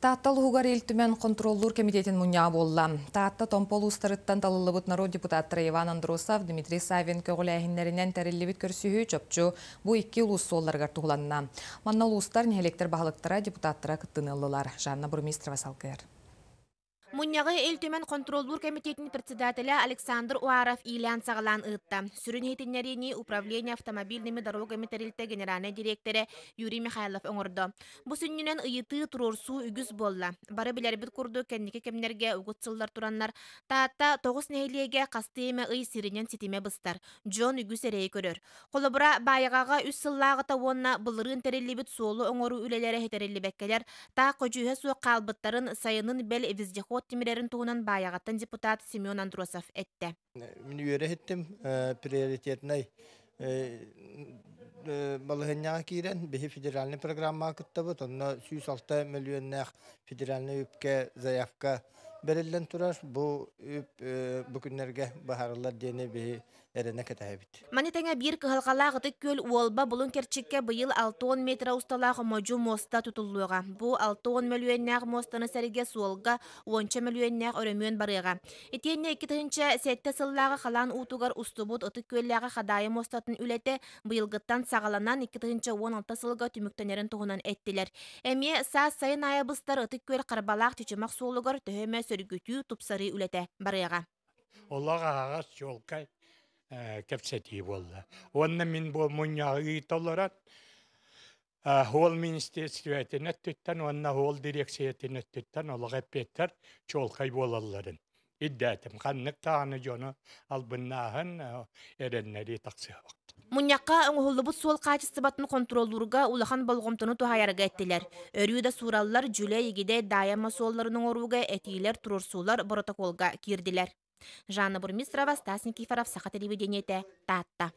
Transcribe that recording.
Тааттал хугар илтүмен контроллур комитетин муня болла. Таатта томпол устарыттан талылыбыт народ депутаттары Иван Андросов, Дмитрий Савин көгіләхінлерінен тәрелебіт көрсүйі чөпчу бұ 2 улус солларғар туғыланна. Манна улустар нехелектер бағылықтара депутаттара кыттынылылар. Жанна Бурмистрова салкер. Муньяғы элтөмен контроллур комитетінің председателі Александр Уаров Ильян сағалан ұйтта. Сүрін етінеріне управление автомобильными дорогами тәрілті генеральный директоры Юрий Михайлов оңырды. Бұ сүннінен ұйыты тұрорсу үгіз болла. Бары білербіт күрді кәндеке кемнерге ұғытсылдар тұраннар. Таатта 9 нәйлеге қастыйымы ұй сирінен сетиме бұстар. Джон үгіз әрей көрір. Қолыбыра байығаға үс сыллағыта онна бұлырын тәрелебіт солы оңыру үлелері хетерелебеккелер та қожуhe суы қалбыттарын сайынын бәл вездеход тимирерин туһунан баягаттан депутат Семен Андросов этте. Мен үйрәттем приоритетный балыгыннага кирен бе федеральный программа кыттыбыт, онна 106 миллионнак федеральный үпкә заявка берилен турар. Бу бу күннәргә баһарлар дене бе эрене кәтәбит. Манитәңә бир кыһалгалагы көл уолба булун керчиккә быйыл 6 метр усталагы моҗу моста тутуллыга. Бу 6 миллионнак мостаны сәргә суолга 10 миллионнак өрөмөн барыга. Этенне 2-нче сәтте сыллага халан утугар устубут ыты көлләгә хадайы мостатын үләте быйылгыттан сагаланан 2-нче 16 сылга түмүктәнәрен тугунан әттиләр. Әме са сайын аябыстар ыты көл карбалак чечемак суолугар төһәмә сөргүтү тупсары үләте барыга. Оллага жолкай кепсети болла. Онна мин бу муньяғы толорат. Хол министерстветин өттүттен, онна хол дирекциятин өттүттен олага петтер жолкай болаларын. Иддәтим каннык таны жону албыннаһын эреннери таксыгы. Муньякка оңғылыбыт сол качествобатын контроллурга улахан болгомтону тухаярга эттилер. Өрүйда сураллар жүле егиде даяма солларының оруга этилер турурсулар протоколга кирдилер. Жанна Бурмистрова, Стас Никифоров, Саха телевидениете, Татта.